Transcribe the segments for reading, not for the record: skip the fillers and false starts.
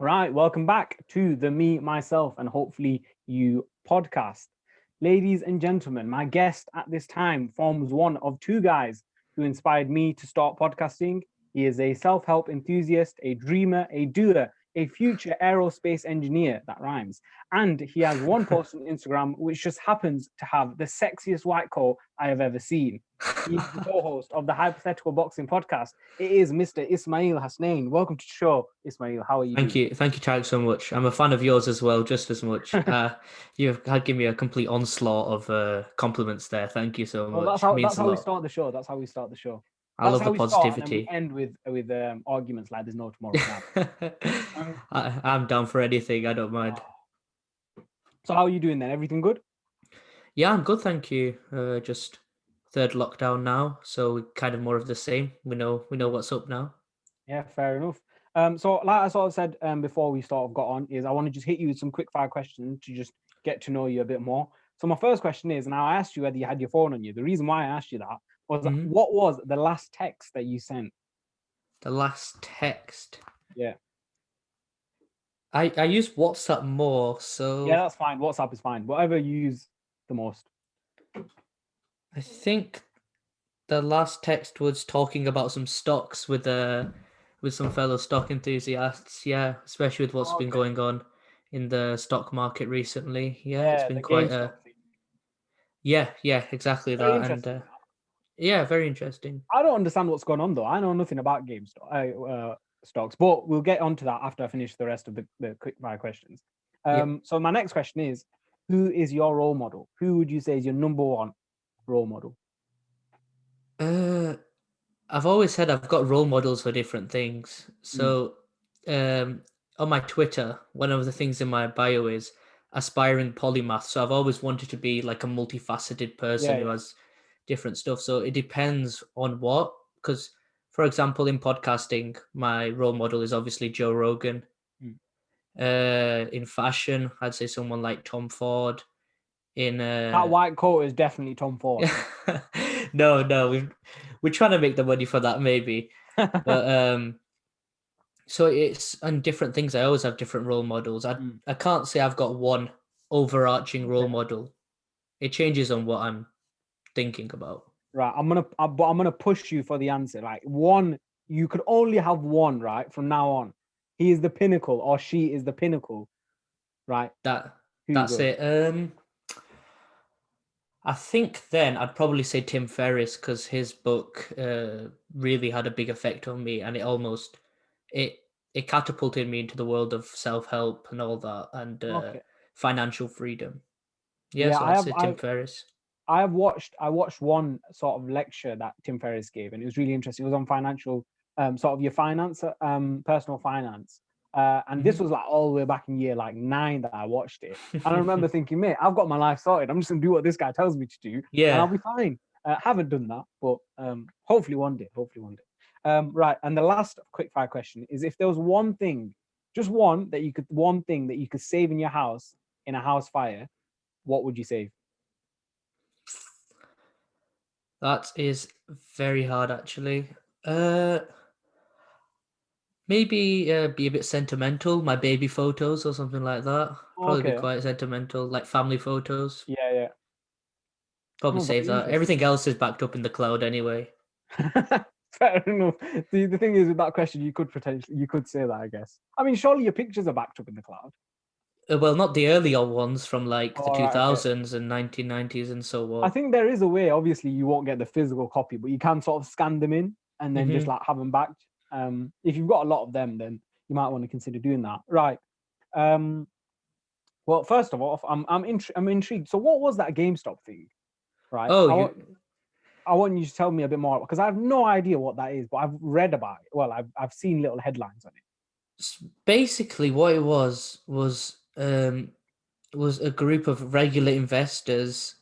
Right, welcome back to the Me, Myself, and Hopefully You podcast. Ladies and gentlemen, my guest at this time forms one of two guys who inspired me to start podcasting. He is a self help enthusiast, a dreamer, a doer, a future aerospace engineer, that rhymes. And he has one post on Instagram which just happens to have the sexiest white coat I have ever seen. He's the co host of the Hypothetical Boxing podcast. It is Mr. Ismaeel Hasnain. Welcome to the show, Ismaeel. How are you doing? Thank you, Tarek, so much. I'm a fan of yours as well, just as much. You've had given me a complete onslaught of compliments there. Thank you so Well, much. that's Means a how we lot. start the show. That's how we start the show. I That's love how the we start, and then we positivity. end with arguments like there's no tomorrow. Now, um, I'm down for anything. I don't mind. so how are you doing then? Everything good? Yeah, I'm good, thank you. Just third lockdown now, so kind of more of the same. We know what's up now. Yeah, fair enough. So like I sort of said before we sort of got on, is I want to just hit you with some quick fire questions to just get to know you a bit more. So my first question is, and I asked you whether you had your phone on you. The reason why I asked you that was Hmm. what was the last text that you sent? The last text. Yeah, I use WhatsApp more, yeah, so that's fine. WhatsApp is fine. Whatever you use the most. I think the last text was talking about some stocks with some fellow stock enthusiasts. Yeah, especially with what's Oh, been okay. going on in the stock market recently. Yeah, it's Yeah, been the quite GameStop thing. yeah, exactly Very that. And interesting. yeah, very interesting. I don't understand what's going on though. I know nothing about stocks, but we'll get onto that after I finish the rest of the quick fire questions. Yeah. So my next question is, who is your role model? Who would you say is your number one role model? Uh, I've always said I've got role models for different things. Mm. So, um, on my Twitter, one of the things in my bio is aspiring polymath. So I've always wanted to be like a multifaceted Yeah, person who yeah. has different stuff. So it depends on what. Because, for example, in podcasting, my role model is obviously Joe Rogan. Mm. In fashion, I'd say someone like Tom Ford. In That white coat is definitely Tom Ford. no, we're trying to make the money for that maybe. But so it's on different things. I always have different role models. I Mm. I can't say I've got one overarching role Okay. model. It changes on what I'm thinking about. Right. But I'm gonna push you for the answer. Like one, you could only have one, right? From now on, he is the pinnacle or she is the pinnacle, right? That Who you that's go? it. I think then I'd probably say Tim Ferriss because his book really had a big effect on me, and it it catapulted me into the world of self help and all that, and Okay. financial freedom. Yeah, Yeah, so I'd say Tim Ferriss. I watched one sort of lecture that Tim Ferriss gave, and it was really interesting. It was on financial, sort of your finance, personal finance. And this Hmm. was like all the way back in year like 9 that I watched it. And I remember thinking, mate, I've got my life sorted. I'm just gonna do what this guy tells me to do, and I'll Yeah. be fine. Haven't done that, but hopefully one day. Hopefully one day. Right. And the last quick fire question is: if there was one thing, just one thing that you could save in your house in a house fire, what would you save? That is very hard, actually. Uh, Maybe be a bit sentimental. My baby photos or something like that. Probably be Okay. quite sentimental, like family photos. Yeah, yeah. Probably Oh, save very that. interesting. Everything else is backed up in the cloud anyway. Fair enough. The thing is with that question, you could say that, I guess. I mean, surely your pictures are backed up in the cloud. Well, not the earlier ones from like the All right, okay. 2000s and 1990s and so I on. think there is a way. Obviously, you won't get the physical copy, but you can sort of scan them in and then just Hmm. like have them backed. If you've got a lot of them, then you might want to consider doing that. Right. Um, well, first of all, I'm intrigued. So, what was that GameStop thing? Right. Oh, you I want you to tell me a bit more because I have no idea what that is, but I've read about it. Well, I've seen little headlines on it. basically what it was a group of regular investors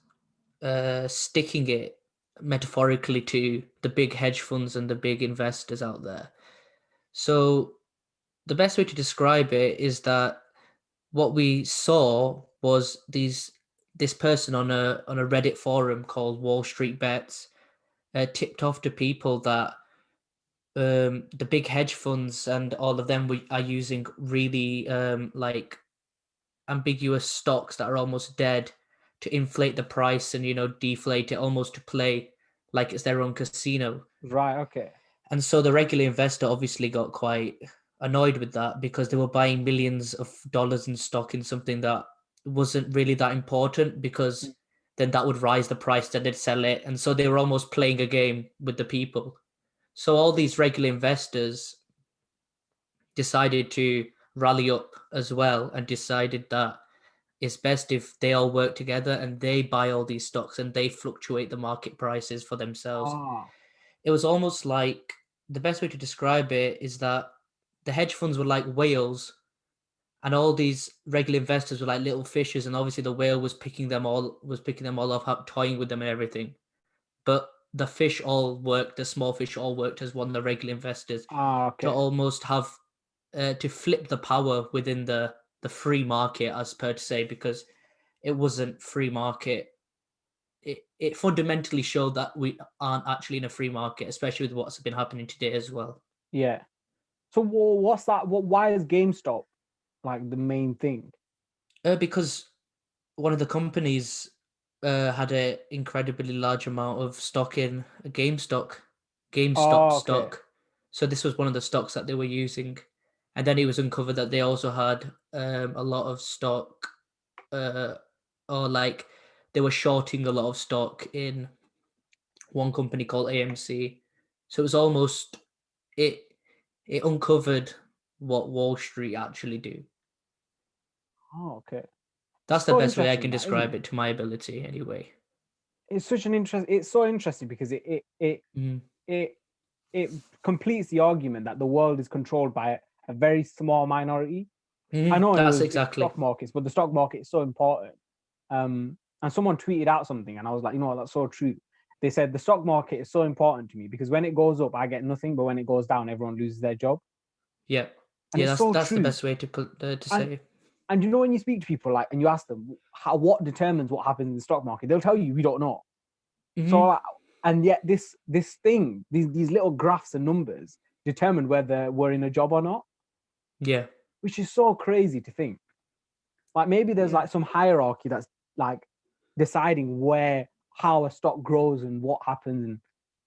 sticking it metaphorically to the big hedge funds and the big investors out there. So the best way to describe it is that what we saw was this person on a Reddit forum called Wall Street Bets tipped off to people that the big hedge funds and all of them are using really like ambiguous stocks that are almost dead to inflate the price and deflate it almost to play like it's their own casino. Right. Okay. And so the regular investor obviously got quite annoyed with that because they were buying millions of dollars in stock in something that wasn't really that important, because then that would rise the price, then they'd sell it. And so they were almost playing a game with the people. So all these regular investors decided to rally up as well and decided that it's best if they all work together and they buy all these stocks and they fluctuate the market prices for themselves. Ah. It was almost like, the best way to describe it is that the hedge funds were like whales and all these regular investors were like little fishes, and obviously the whale was picking them all up, toying with them and everything. But the fish all worked, the small fish all worked as one of the regular investors Ah. to Okay. almost have to flip the power within the free market, as per to say, because it wasn't free market. It fundamentally showed that we aren't actually in a free market, especially with what's been happening today as well. Yeah. So what's that? Why is GameStop like the main thing? Because one of the companies had an incredibly large amount of stock in a GameStop Oh, okay. stock. So this was one of the stocks that they were using, and then it was uncovered that they also had a lot of stock, uh, or like they were shorting a lot of stock in one company called AMC. So it was almost it it uncovered what Wall Street actually do. Oh, okay. That's the So best way I interesting, can that isn't describe it? it to my ability, anyway. It's such an interest. It's so interesting because Mm. it it completes the argument that the world is controlled by a very small minority. I know That's it's exactly. stock markets, but the stock market is so important. And someone tweeted out something, and I was like, you know what, that's so true. They said the stock market is so important to me because when it goes up, I get nothing, but when it goes down, everyone loses their job, Yeah, and yeah. it's That's so that's the true. best way to put to And say. and you know when you speak to people like and you ask them how what determines what happens in the stock market, they'll tell you we don't know. Hmm. So and yet this thing, these little graphs and numbers determine whether we're in a job or not, Yeah, which is so crazy to think. Like maybe there's yeah, like some hierarchy that's like deciding where how a stock grows and what happens, and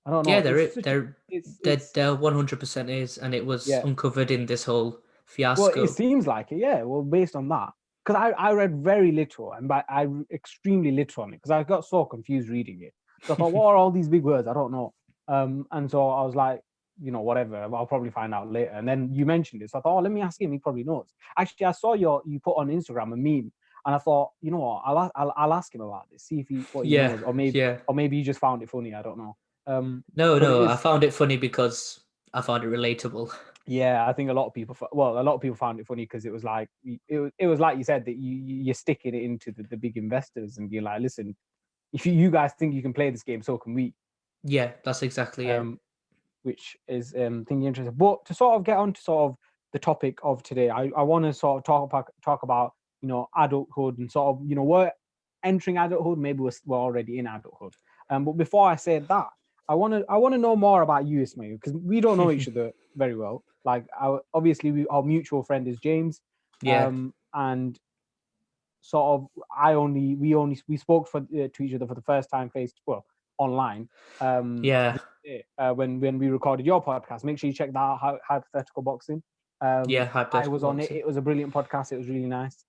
I don't know. yeah. It's There, such a there, there, it's there. 100% is, and it was yeah. uncovered in this whole Well, it fiasco. seems like it, yeah. Well, based on that, because I read very little, and by I extremely little on it because I got so confused reading it. So I thought, what are all these big words? I don't know. And so I was like, you know, whatever. I'll probably find out later. And then you mentioned it, so I thought, oh, let me ask him. He probably knows. Actually, I saw you put on Instagram a meme, and I thought, you know what, I'll ask him about this, see if he what he Yeah, knows, yeah. or maybe he just found it funny. I don't know. No, Because it no. I is. found it funny because I found it relatable. Yeah, I think a lot of people, well, a lot of people found it funny because it was like it was like you said that you're sticking it into the big investors and being like, listen, if you guys think you can play this game, so can we. Yeah, that's exactly it. Um, which is thinking interesting. But to sort of get on to sort of the topic of today, I want to sort of talk about adulthood and sort of we're entering adulthood. Maybe we're already in adulthood. But before I say that, I want to know more about you, Ismail, because we don't know each other very well. Like obviously our mutual friend is James, Yeah, and sort of we spoke to each other for the first time online yeah, when we recorded your podcast. Make sure you check that out, Hypothetical Boxing. yeah. I Hypothetical was on it. boxing. It was a brilliant podcast. It was really nice.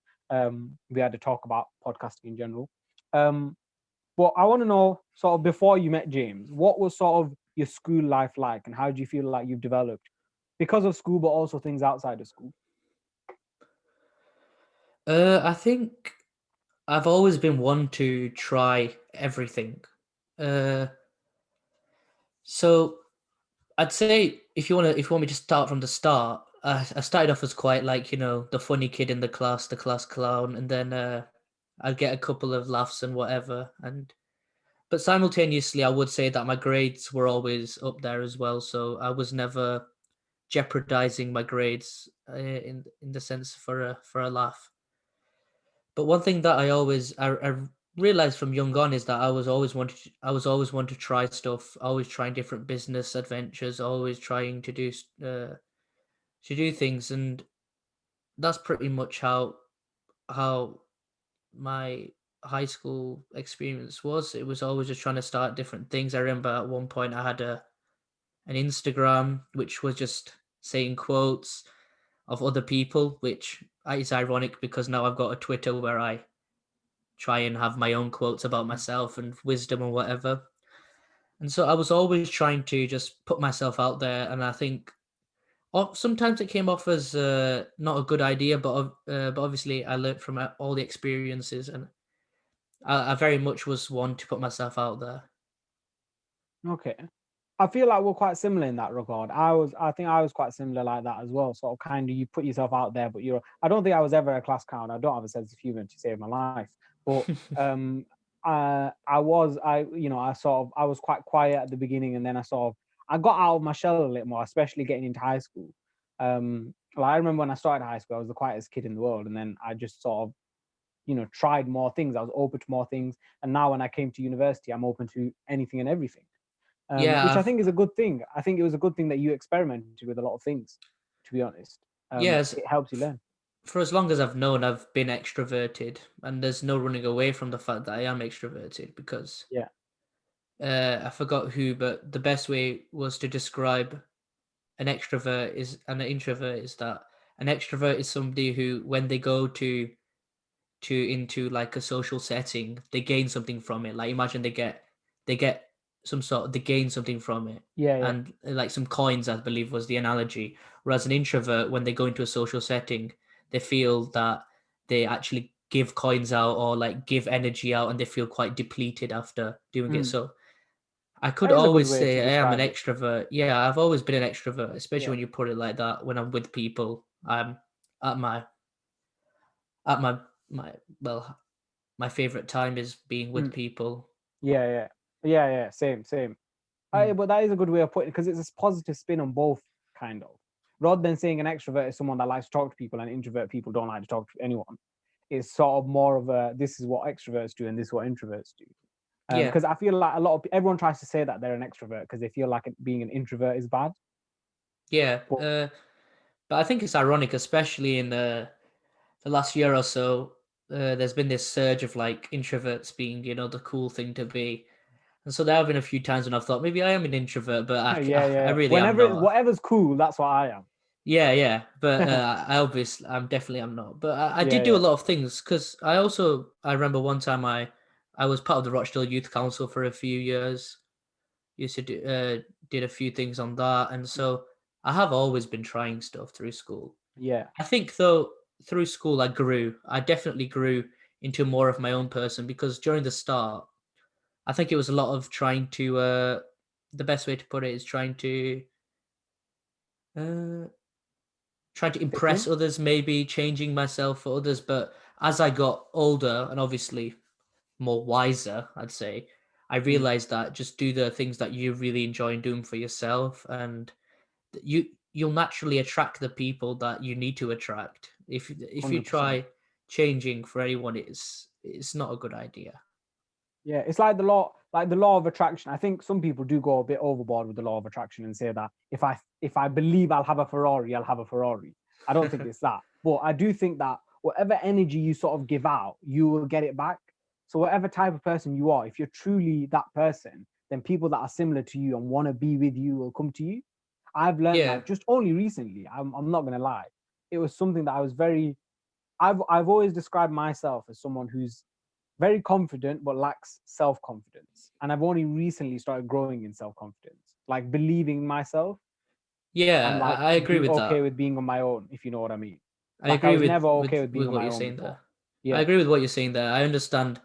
We had to talk about podcasting in general. But I want to know, sort of, before you met James, what was sort of your school life like, and how do you feel like you've developed because of school, but also things outside of school? I think I've always been one to try everything. Uh, so I'd say if you want me to start from the start, I started off as quite like the funny kid in the class clown, and then I'd get a couple of laughs and whatever. And but simultaneously, I would say that my grades were always up there as well, so I was never jeopardizing my grades in the sense for a laugh. But one thing that I realized from young on is that I was always wanted to try stuff, always trying different business adventures, always trying to do things, and that's pretty much how my high school experience was. It was always just trying to start different things. I remember at one point I had an Instagram which was just saying quotes of other people, which is ironic because now I've got a Twitter where I try and have my own quotes about myself and wisdom or whatever. And so I was always trying to just put myself out there, and I think sometimes it came off as not a good idea, but obviously I learned from all the experiences, and I very much was one to put myself out there. Okay. I feel like we're quite similar in that regard. I think I was quite similar like that as well. Sort of kind of you put yourself out there, but I don't think I was ever a class clown. I don't have a sense of humor to save my life. But I was quite quiet at the beginning, and then I got out of my shell a little more, especially getting into high school. Like I remember when I started high school, I was the quietest kid in the world, and then I just sort of, tried more things. I was open to more things, and now when I came to university, I'm open to anything and everything, Yeah, which I think is a good thing. I think it was a good thing that you experimented with a lot of things, to be honest. yes. It helps you learn. For as long as I've known, I've been extroverted, and there's no running away from the fact that I am extroverted because Yeah. I forgot who, but the best way was to describe an extrovert is and an introvert is that an extrovert is somebody who, when they go to into like a social setting, they gain something from it. Like imagine they get they gain something from it, Yeah, yeah. and like some coins, I believe was the analogy. Whereas an introvert, when they go into a social setting, they feel that they actually give coins out or like give energy out, and they feel quite depleted after doing it. Mm. So I could That is a good always way to say I am an describe it. extrovert. Yeah, I've always been an extrovert, especially Yeah. when you put it like that. When I'm with people, I'm at my my well, my favorite time is being with Mm. people. Yeah, yeah. Yeah, yeah. Same, same. Mm. But that is a good way of putting it because it's a positive spin on both, kind of. Rather than saying an extrovert is someone that likes to talk to people and introvert people don't like to talk to anyone, it's sort of more of a this is what extroverts do and this is what introverts do. Yeah, Because I feel like everyone tries to say that they're an extrovert because they feel like being an introvert is bad. yeah. But But I think it's ironic, especially in the last year or so. There's been this surge of like introverts being, the cool thing to be, and so there have been a few times when I've thought maybe I am an introvert, but yeah, I yeah. really am Whenever not. whatever's cool, that's what I am. Yeah, yeah, but I'm definitely am not. But I Yeah, did do a yeah, lot of things because I remember one time I was part of the Rochdale Youth Council for a few years. Used to do did a few things on that, and so I have always been trying stuff through school. yeah. I think though through school I grew. I definitely grew into more of my own person because during the start, I think it was a lot of trying to. The best way to put it is uh, trying to Fit impress in. others, maybe changing myself for others. But as I got older and obviously more wiser, I'd say, I Mm, realized that just do the things that you really enjoy doing for yourself, and you'll naturally attract the people that you need to attract. If you 100%. try changing for anyone, it's not a good idea. Yeah, it's like the law of attraction. I think some people do go a bit overboard with the law of attraction and say that if I believe I'll have a Ferrari, I'll have a Ferrari. I don't think it's that, but I do think that whatever energy you sort of give out, you will get it back. So whatever type of person you are, if you're truly that person, then people that are similar to you and want to be with you will come to you. I've learned Yeah, that just only recently. I'm not gonna lie. It was something that I was very. I've always described myself as someone who's very confident but lacks self-confidence, and I've only recently started growing in self-confidence, like believing in myself and yeah, like I agree be with okay that. with being on my own, if you know what I mean. I Like I agree was never okay with being with on what my you're own saying before. there. I Yeah. agree with what you're saying there. I understand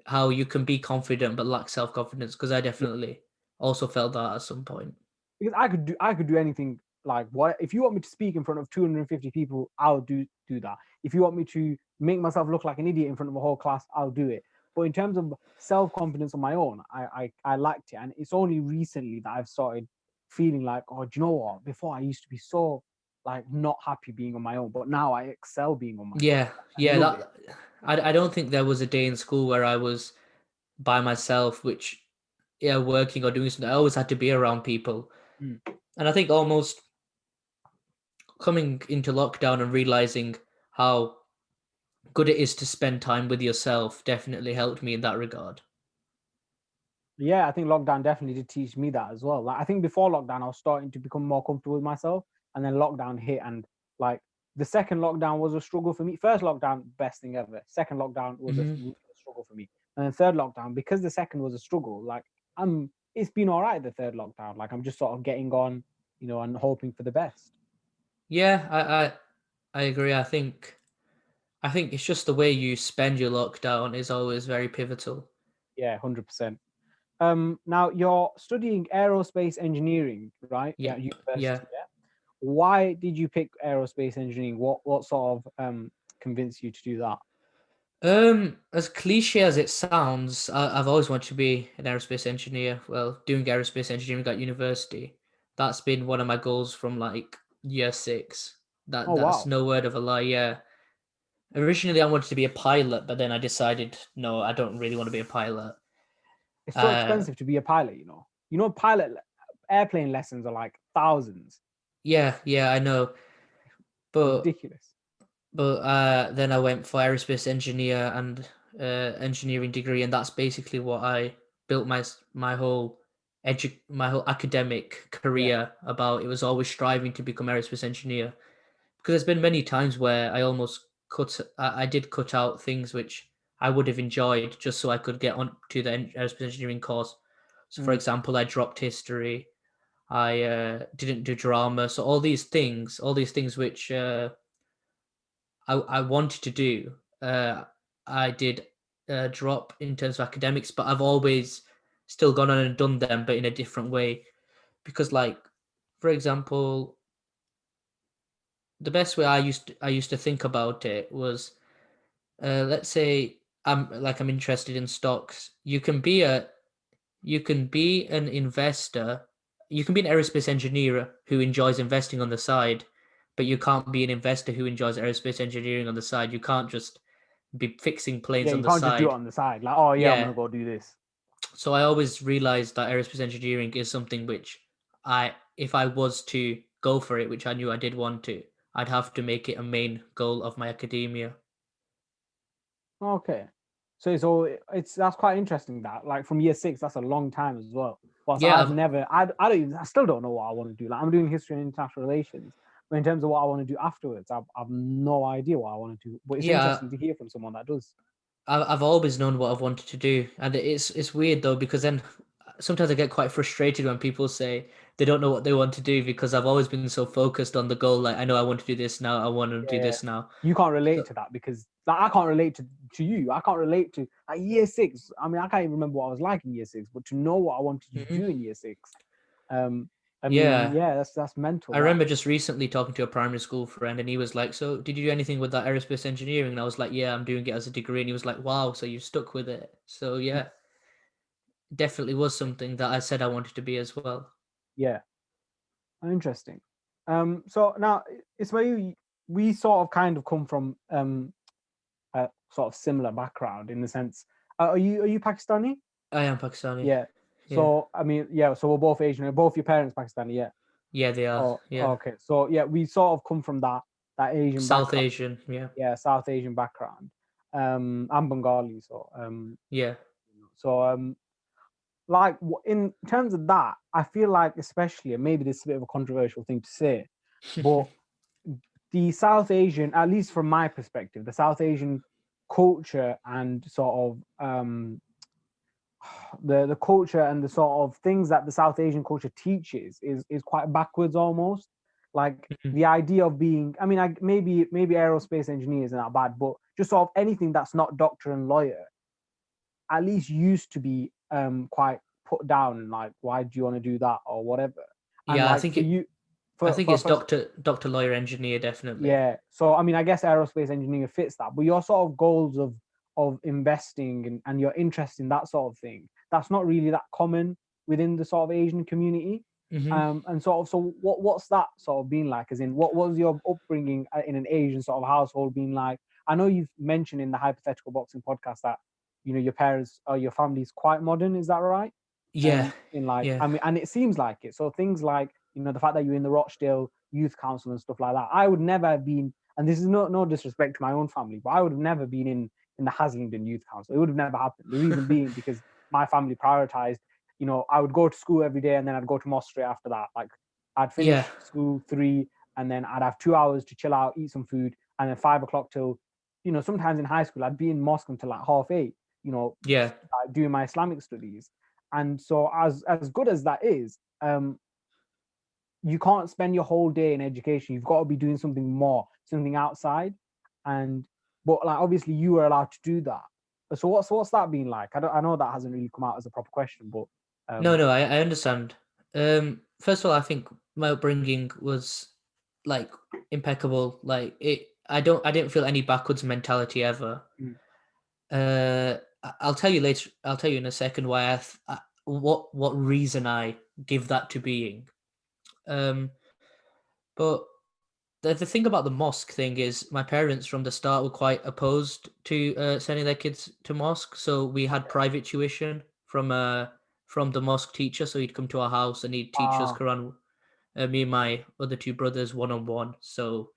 how you can be confident but lack self confidence because I Yeah, definitely also felt that at some point. because I could do anything. Like what if you want me to speak in front of 250 people, I'll do that. If you want me to make myself look like an idiot in front of a whole class, I'll do it. But in terms of self-confidence on my own, I liked it, and it's only recently that I've started feeling like, oh, do you know what, before I used to be so like not happy being on my own, but now I excel being on my own. Yeah, I yeah, love it. I don't think there was a day in school where I was by myself, which yeah, working or doing something. I always had to be around people, Mm. and I think almost coming into lockdown and realizing how good it is to spend time with yourself definitely helped me in that regard. Yeah, I think lockdown definitely did teach me that as well. Like I think before lockdown, I was starting to become more comfortable with myself, and then lockdown hit, and like the second lockdown was a struggle for me. First lockdown, best thing ever. Second lockdown was a Hmm. real struggle for me, and then third lockdown, because the second was a struggle. Like it's been all right. The third lockdown, like I'm just sort of getting on, and hoping for the best. Yeah, I agree. I think it's just the way you spend your lockdown is always very pivotal. Yeah, 100%. Now you're studying aerospace engineering, right? Yeah, At yeah. university. Yeah. Why did you pick aerospace engineering? What sort of convinced you to do that? As cliche as it sounds, I've always wanted to be an aerospace engineer. Well, doing aerospace engineering at university, that's been one of my goals from like year six. Oh That's wow, no word of a lie. Yeah. Originally, I wanted to be a pilot, but then I decided no, I don't really want to be a pilot. it's so Uh, expensive to be a pilot. Pilot airplane lessons are like thousands. yeah, yeah, I know, but Ridiculous. then I went for aerospace engineer and engineering degree, and that's basically what I built my whole academic Yeah. career about. It was always striving to become aerospace engineer because there's been many times where I did cut out things which I would have enjoyed just so I could get on to the aerospace engineering course. So, for Mm. example, I dropped history. I didn't do drama. So all these things which I wanted to do. I did drop in terms of academics, but I've always still gone on and done them, but in a different way. Because, like, for example, the best way I used to think about it was, let's say I'm interested in stocks. You can be an investor. You can be an aerospace engineer who enjoys investing on the side, but you can't be an investor who enjoys aerospace engineering on the side. You can't just be fixing planes Yeah, on you the can't just do it side. on the side. Like, oh yeah, I'm Yeah. gonna go do this. So I always realized that aerospace engineering is something which if I was to go for it, which I knew I did want to, I'd have to make it a main goal of my academia. Okay. So it's that's quite interesting that like from year six, that's a long time as well. Whilst Yeah, I've never, I don't even, I still don't know what I want to do. Like I'm doing history and international relations, but in terms of what I want to do afterwards, I've no idea what I want to do. But it's yeah, interesting to hear from someone that does. I've always known what I've wanted to do, and it's weird though because then sometimes I get quite frustrated when people say they don't know what they want to do because I've always been so focused on the goal. Like I know I want to do this now, I want to do Yeah, this now. you can't relate So, to that because like I can't relate to you. I can't relate to like year six. I mean, I can't even remember what I was like in year six, but to know what I wanted to mhm. do in year six, um, I mean, Yeah, yeah, that's mental. I That remember just recently talking to a primary school friend, and he was like, "So, did you do anything with that aerospace engineering?" And I was like, "Yeah, I'm doing it as a degree." And he was like, "Wow, so you stuck with it." So yeah, definitely was something that I said I wanted to be as well. yeah. Interesting. So now Ismail, we sort of kind of come from a sort of similar background in the sense. Are you Pakistani? I am Pakistani. Yeah. Yeah, So I mean, yeah. So we're both Asian. Are both your parents Pakistani? Yeah. yeah, they are. Oh, Yeah, okay. So yeah, we sort of come from that Asian South background. Asian. Yeah, Yeah, South Asian background. I'm Bengali, so yeah. so like in terms of that, I feel like especially, and maybe this is a bit of a controversial thing to say, but the South Asian, at least from my perspective, the South Asian culture and sort of the culture and the sort of things that the South Asian culture teaches is quite backwards almost. Like Mhm. the idea of being, I mean, maybe aerospace engineers are not bad, but just sort of anything that's not doctor and lawyer, at least used to be quite put down. Like, why do you want to do that or whatever? And Yeah, I like think for it. you, I for think for it's for doctor, lawyer, engineer, definitely. Yeah. So I mean, I guess aerospace engineering fits that, but your sort of goals of investing and your interest in that sort of thing, that's not really that common within the sort of Asian community. Mm-hmm. And sort of, so what's that sort of been like? As in, what was your upbringing in an Asian sort of household been like? I know you've mentioned in the Hypothetical Boxing podcast that your parents or your family is quite modern. Is that right? Yeah, In like, yeah, I mean, and it seems like it. So things like the fact that you're in the Rochdale Youth Council and stuff like that. I would never have been, and this is no disrespect to my own family, but I would have never been in the Haslingden Youth Council. It would have never happened. The reason being because my family prioritized. I would go to school every day and then I'd go to mosque straight after that. Like I'd yeah, finish school 3 and then I'd have 2 hours to chill out, eat some food, and then 5 o'clock till, sometimes in high school I'd be in mosque until like half 8, yeah, doing my Islamic studies. And so as good as that is, you can't spend your whole day in education. You've got to be doing something more, something outside. And but like obviously you were allowed to do that. So what's that been like? I know that hasn't really come out as a proper question, but No, um no, I understand. First of all, I think my upbringing was like impeccable. Like I didn't feel any backwards mentality ever. mm, I'll tell you later. I'll tell you in a second why what reason I give that to being. Um, but the thing about the mosque thing is my parents from the start were quite opposed to sending their kids to mosque. So we had private tuition from the mosque teacher. So he'd come to our house and he'd teach us ah Quran. Me and my other two brothers one on one. So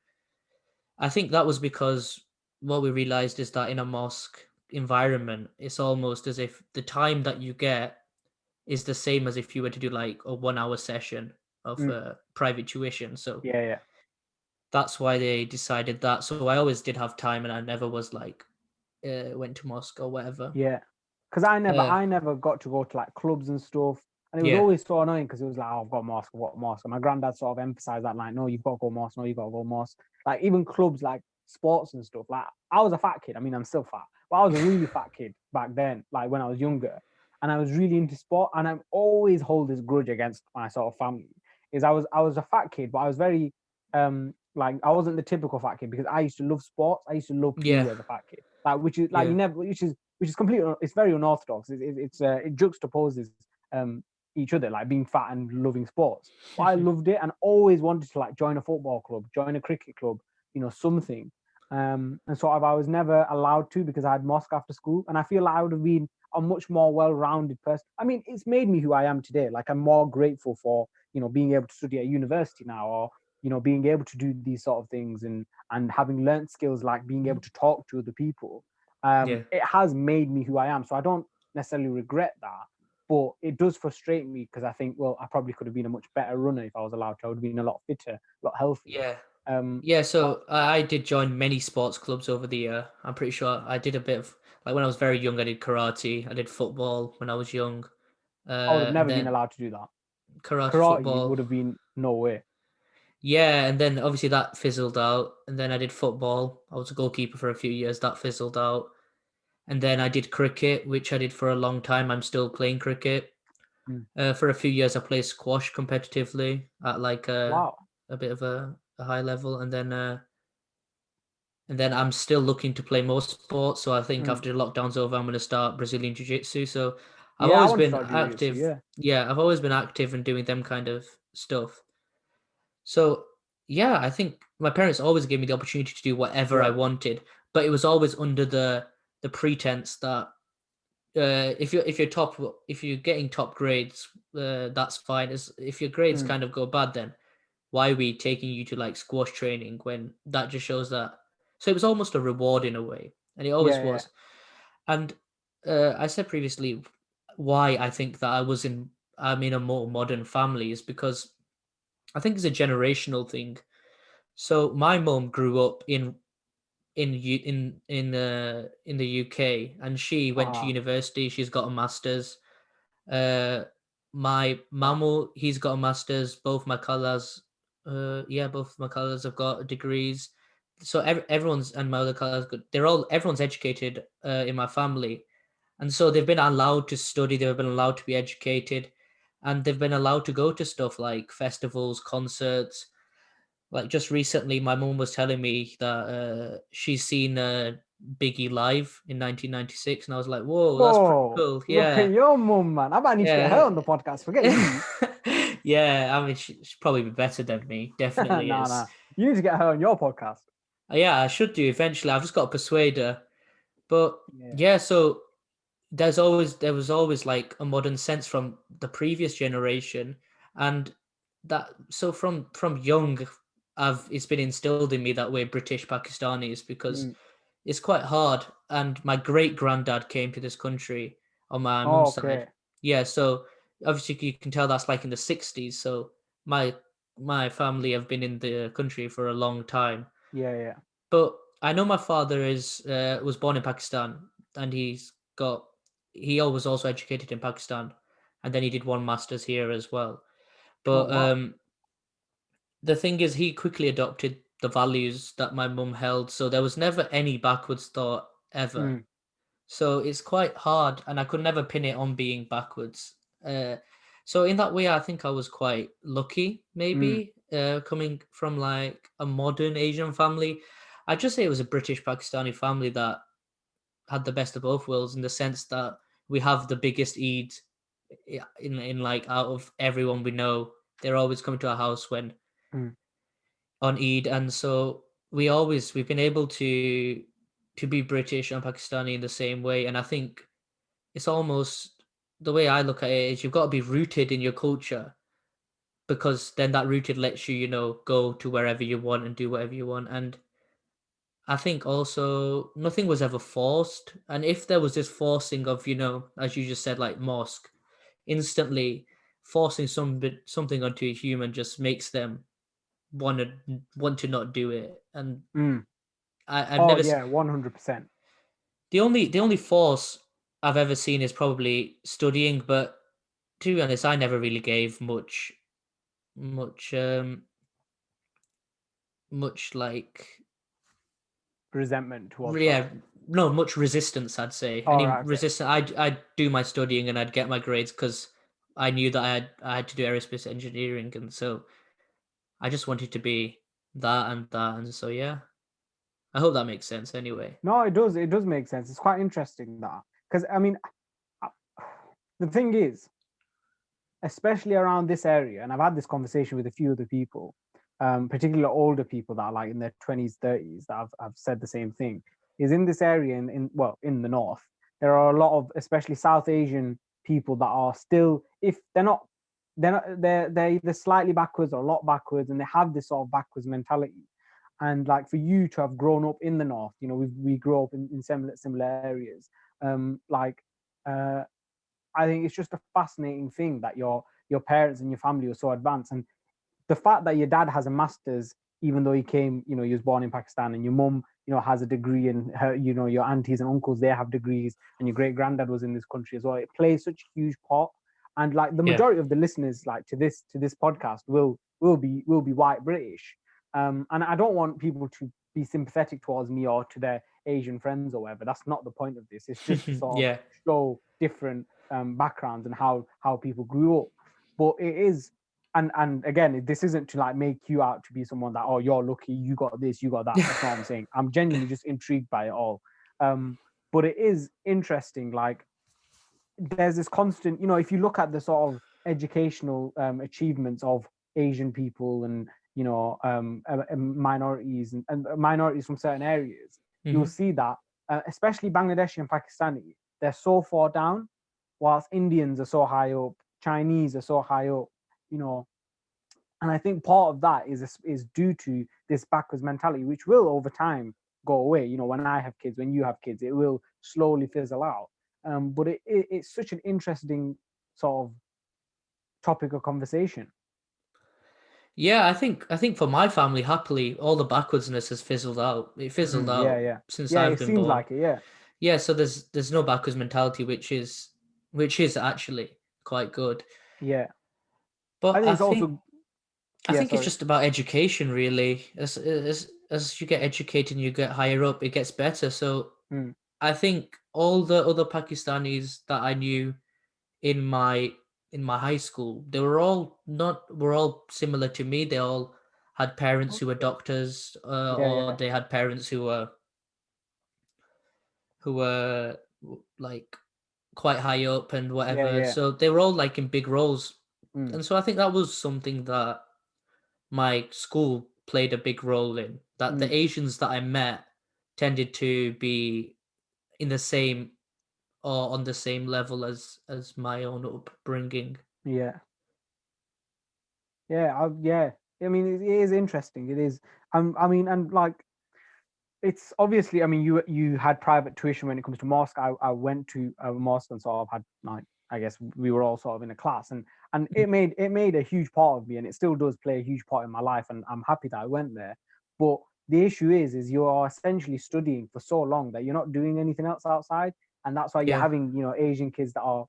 I think that was because what we realized is that in a mosque environment, it's almost as if the time that you get is the same as if you were to do like a 1 hour session of mm, private tuition. So yeah, yeah. that's why they decided that. So I always did have time, and I never was like went to mosque or whatever. Yeah, because I never, Uh, I never got to go to like clubs and stuff, and it was yeah, always so annoying because it was like, oh, I've got mosque, I've got mosque, and my granddad sort of emphasized that, like, no, you've got to go mosque, no, you've got to go mosque. Like even clubs, like sports and stuff. Like I was a fat kid. I mean, I'm still fat, but I was a really fat kid back then, like when I was younger, and I was really into sport. And I always hold this grudge against my sort of family. Is I was a fat kid, but I was very like I wasn't the typical fat kid because I used to love sports. I used to love yeah, PE as a fat kid, like which is like you yeah, never, which is completely, it's very unorthodox. It juxtaposes um each other, like being fat and loving sports. But I loved it and always wanted to like join a football club, join a cricket club, something. And sort of I was never allowed to because I had mosque after school, and I feel like I would have been a much more well-rounded person. I mean, it's made me who I am today. Like I'm more grateful for being able to study at university now, or being able to do these sort of things, and having learned skills like being able to talk to other people. yeah, It has made me who I am. So I don't necessarily regret that, but it does frustrate me because I think, well, I probably could have been a much better runner if I was allowed to. I would have been a lot fitter, a lot healthier. yeah. Um, Yeah, but so I did join many sports clubs over the year. I'm pretty sure I did a bit of like when I was very young. I did karate. I did football when I was young, I would have and never been then allowed to do that. karate, Karate football. would have been no way. Yeah, and then obviously that fizzled out. And then I did football. I was a goalkeeper for a few years. That fizzled out. And then I did cricket, which I did for a long time. I'm still playing cricket. Mm. For a few years, I played squash competitively at like Wow. a bit of a high level, and then I'm still looking to play more sports. So I think Mm. after the lockdown's over, I'm going to start Brazilian Jiu Jitsu. So I've Yeah, I always want to been start jiu-jitsu. active. Yeah. Yeah, I've always been active and doing them kind of stuff. So yeah, I think my parents always gave me the opportunity to do whatever I Yeah. wanted, but it was always under the pretense that if you're getting top grades, that's fine. If your grades Mm. kind of go bad, then why are we taking you to like squash training when that just shows that? So it was almost a reward in a way, and it always Yeah. Yeah. was. And I said previously why I think that I'm in a more modern family is because I think it's a generational thing. So my mom grew up in the UK, and she went to Ah. university. She's got a master's. My Wow. mamu, he's got a master's. Both my colors, yeah, both my colors have got degrees. So everyone's and my other colors good. Everyone's educated in my family, and so they've been allowed to study. They've been allowed to be educated, and they've been allowed to go to stuff like festivals, concerts. Like just recently, my mum was telling me that she's seen Biggie live in 1996, and I was like, "Whoa, that's pretty Oh, cool." look at Yeah, your mum, man. I might need to get her yeah, on the podcast. Forget you. Yeah, I mean, she'd probably be better than me. Definitely Nah, is. nah. You need to get her on your podcast. Yeah, I should do eventually. I've just got to persuade her. But Yeah. yeah, so there was always like a modern sense from the previous generation, and that so from young, I've it's been instilled in me that we're British Pakistanis because Mm. it's quite hard. And my great granddad came to this country on my Oh, mum's side. okay. Yeah, so obviously you can tell that's like in the 60s. So my my family have been in the country for a long time. Yeah, yeah. But I know my father is was born in Pakistan, and he was also educated in Pakistan, and then he did one master's here as well. Oh, But wow. the thing is, he quickly adopted the values that my mum held, so there was never any backwards thought ever. Mm, So it's quite hard, and I could never pin it on being backwards. Uh, so in that way, I think I was quite lucky, mm, maybe coming from like a modern Asian family. I'd just say it was a British Pakistani family that had the best of both worlds in the sense that we have the biggest Eid in like out of everyone we know. They're always coming to our house when mm, on Eid, and so we've been able to be British and Pakistani in the same way, and I think it's almost the way I look at it is you've got to be rooted in your culture because then that rooted lets you, go to wherever you want and do whatever you want. And I think also nothing was ever forced. And if there was this forcing of, as you just said, like mosque, instantly forcing something onto a human just makes them want to not do it. And mm. I've Oh, never yeah, 100%. the only force I've ever seen is probably studying, but to be honest, I never really gave much much like Resentment towards that. yeah, no, much resistance, I'd say. All Any right, okay. resistance, I'd do my studying and I'd get my grades because I knew that I had to do aerospace engineering, and so I just wanted to be that, and so yeah. I hope that makes sense anyway. No, it does. It does make sense. It's quite interesting that because I mean, uh, the thing is, especially around this area, and I've had this conversation with a few other people, particularly older people that are like in their 20s, 30s, that I've said the same thing, is in this area in the north, there are a lot of especially South Asian people that are still, if they're either slightly backwards or a lot backwards, and they have this sort of backwards mentality. And like for you to have grown up in the north, we grew up in similar areas. Like uh I think it's just a fascinating thing that your parents and your family are so advanced, and the fact that your dad has a master's, even though he was born in Pakistan, and your mum, has a degree, and your aunties and uncles, they have degrees, and your great granddad was in this country as well. It plays such a huge part, and like the Yeah. majority of the listeners, like to this podcast, will be white British, and I don't want people to be sympathetic towards me or to their Asian friends or whatever. That's not the point of this. It's just to sort of Yeah. show different backgrounds and how people grew up. But it is, and again, this isn't to like make you out to be someone that, oh, you're lucky, you got this, you got that. That's not what I'm saying. I'm genuinely just intrigued by it all. But it is interesting. Like there's this constant, if you look at the sort of educational achievements of Asian people, and minorities, and minorities from certain areas, you'll Hmm. see that especially Bangladeshi and Pakistani, they're so far down, whilst Indians are so high up, Chinese are so high up, you know. And I think part of that is due to this backwards mentality, which will over time go away. When I have kids, when you have kids, it will slowly fizzle out. But it's such an interesting sort of topic of conversation. Yeah, I think for my family, happily, all the backwardsness has fizzled out. It fizzled Yeah, out yeah, since yeah. I've It been seems born. like it. Yeah, Yeah, so there's no backwards mentality, which is actually quite good. yeah. I But think I it's think also, I yeah. think it's Sorry. just about education, really. As you get educated and you get higher up, it gets better. So Mm, I think all the other Pakistanis that I knew in my in my high school, were all similar to me. They all had parents who were doctors, yeah, or yeah, they had parents who were like quite high up and yeah, whatever. yeah. So they were all like in big roles. Mm, And so I think that was something that my school played a big role in. That the mm, Asians that I met tended to be in the same or on the same level as my own upbringing. yeah. Yeah. I mean, it is interesting. It is. I mean, and like, it's obviously. I mean, you had private tuition when it comes to mosque. I went to a mosque and sort of had like, I guess we were all sort of in a class, and it made a huge part of me, and it still does play a huge part in my life, and I'm happy that I went there. But the issue is you are essentially studying for so long that you're not doing anything else outside, and that's why you're Yeah, having Asian kids that are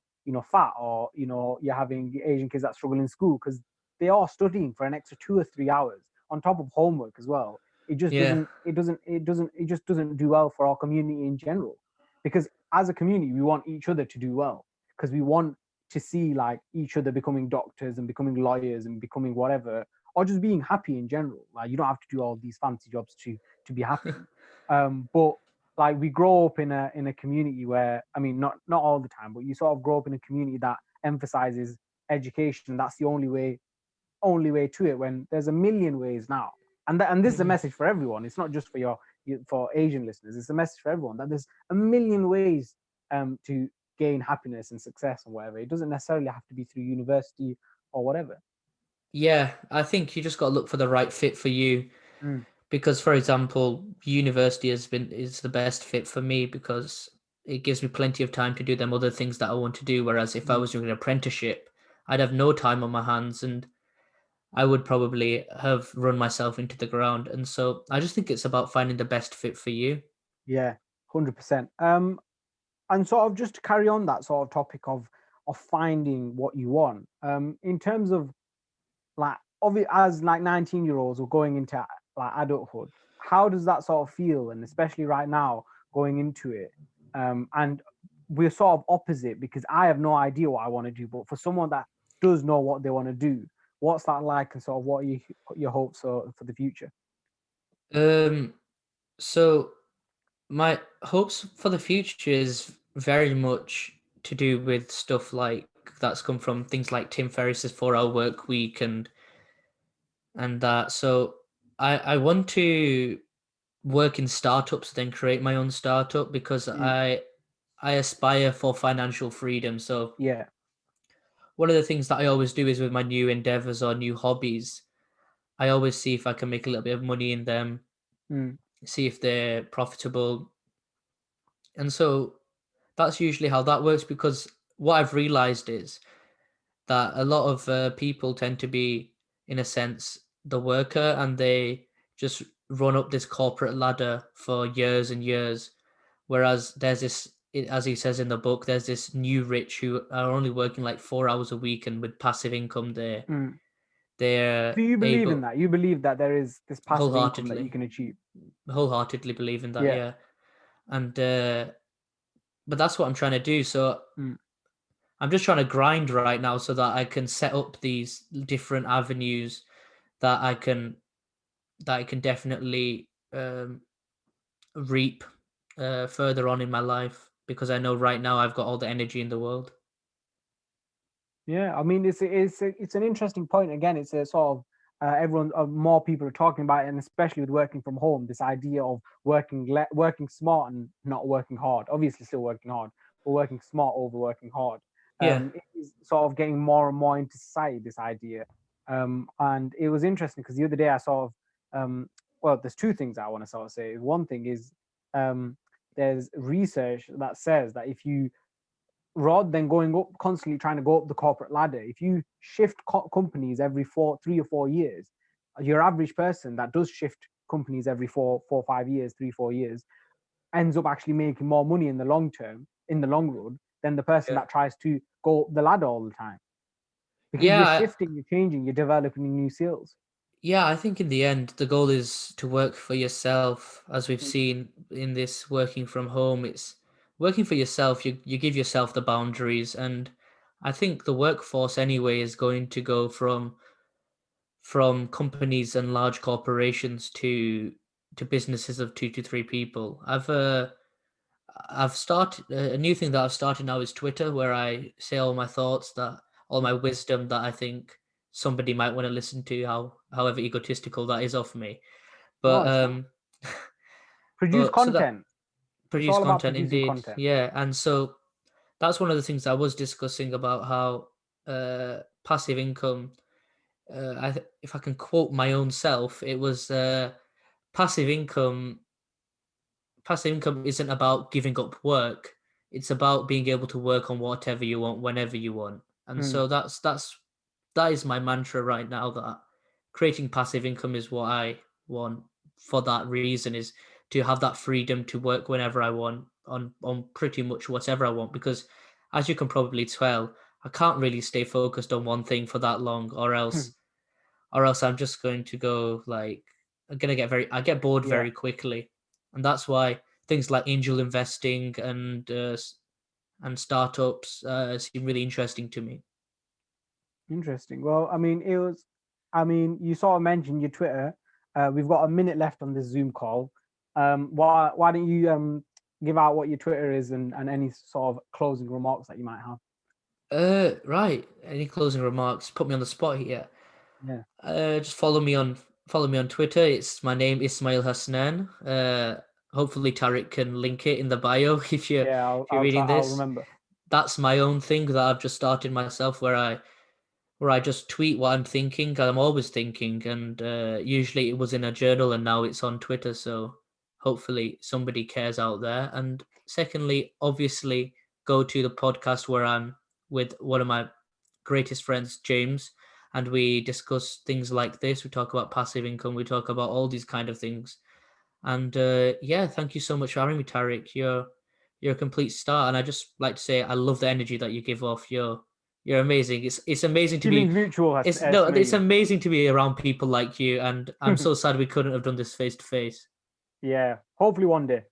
fat, or you're having Asian kids that struggle in school because they are studying for an extra 2 or 3 hours on top of homework as well. It just yeah, doesn't do well for our community in general, because as a community we want each other to do well, because we want to see like each other becoming doctors and becoming lawyers and becoming whatever, or just being happy in general. Like, you don't have to do all these fancy jobs to be happy. But like, we grow up in a community where, I mean, not all the time, but you sort of grow up in a community that emphasizes education. That's the only way to it, when there's a million ways now. And this is a mhm. message for everyone. It's not just for Asian listeners. It's a message for everyone that there's a million ways to gain happiness and success and whatever. It doesn't necessarily have to be through university or whatever. Yeah. I think you just got to look for the right fit for you. Mm, Because, for example, university is the best fit for me because it gives me plenty of time to do them other things that I want to do. Whereas if I mm. was doing an apprenticeship, I'd have no time on my hands and I would probably have run myself into the ground. And so I just think it's about finding the best fit for you. Yeah, 100%. And sort of just to carry on that sort of topic of finding what you want. In terms of like, as like 19-year-olds or going into like adulthood, how does that sort of feel? And especially right now going into it, and we're sort of opposite, because I have no idea what I want to do, but for someone that does know what they want to do, what's that like, and sort of what are your hopes for the future? Um, so my hopes for the future is very much to do with stuff like that's come from things like Tim Ferriss's 4 Hour Work Week and that. So I want to work in startups, then create my own startup because Mm, I aspire for financial freedom. So yeah. one of the things that I always do is with my new endeavors or new hobbies, I always see if I can make a little bit of money in them, Mm, see if they're profitable. And so that's usually how that works because what I've realized is that a lot of people tend to be, in a sense, the worker and they just run up this corporate ladder for years and years. Whereas there's this, as he says in the book, there's this new rich who are only working like 4 hours a week and with passive income, mm. they're Do you believe in able that? You believe that there is this passive income that you wholeheartedly, can achieve? wholeheartedly believe in that, Yeah. yeah. And but that's what I'm trying to do. So Mm. I'm just trying to grind right now so that I can set up these different avenues that I can definitely reap further on in my life because I know right now I've got all the energy in the world. Yeah, I mean, it's an interesting point. Again, it's a sort of more people are talking about it, and especially with working from home, this idea of working smart and not working hard. Obviously, still working hard, but working smart over working hard. Yeah, It is sort of getting more and more into society, this idea. And it was interesting because the other day I sort of well, there's two things I want to sort of say. One thing is um, there's research that says that if you, rather than going up constantly trying to go up the corporate ladder, if you shift companies every 3 or 4 years, your average person that does shift companies every 5 years, 3, 4 years, ends up actually making more money in the long term, in the long run, than the person yeah, that tries to go up the ladder all the time, because yeah, you're shifting, you're changing, you're developing new skills. yeah. I think in the end, the goal is to work for yourself, as we've Mm, seen in this working from home. It's working for yourself. You give yourself the boundaries, and I think the workforce anyway is going to go from companies and large corporations to businesses of 2 to 3 people. I've started a new thing that I've started now is Twitter, where I say all my thoughts that all my wisdom that I think somebody might want to listen to, however egotistical that is of me. No, But it's not. Produce but so that content. It's produce all about content producing indeed, content. yeah. And so that's one of the things I was discussing about how passive income. If I can quote my own self, it was passive income. Passive income isn't about giving up work. It's about being able to work on whatever you want, whenever you want. And Hmm. so that is my mantra right now. That creating passive income is what I want. For that reason, is to have that freedom to work whenever I want on pretty much whatever I want. Because as you can probably tell, I can't really stay focused on one thing for that long, or else I'm just going to go like I get bored Yeah. very quickly, and that's why things like angel investing and startups seem really interesting to me. Interesting. Well, I mean, you sort of mentioned your Twitter. We've got a minute left on this Zoom call. Why don't you give out what your Twitter is and any sort of closing remarks that you might have? Right. Any closing remarks? Put me on the spot here. Yeah. Just follow me on Twitter. It's my name, Ismaeel Hasnain. Hopefully Tariq can link it in the bio Yeah, if you're reading I'll this. remember. That's my own thing that I've just started myself, where I just tweet what I'm thinking. 'Cause I'm always thinking, and usually it was in a journal, and now it's on Twitter. So hopefully somebody cares out there. And secondly, obviously, go to the podcast where I'm with one of my greatest friends, James, and we discuss things like this. We talk about passive income. We talk about all these kind of things. And yeah, thank you so much for having me, Tariq. You're a complete star, and I just like to say I love the energy that you give off. You're amazing. It's amazing to Feelings be. mutual, It's no, it's Ismail. amazing to be around people like you, and I'm so sad we couldn't have done this face to face. Yeah. Hopefully one day.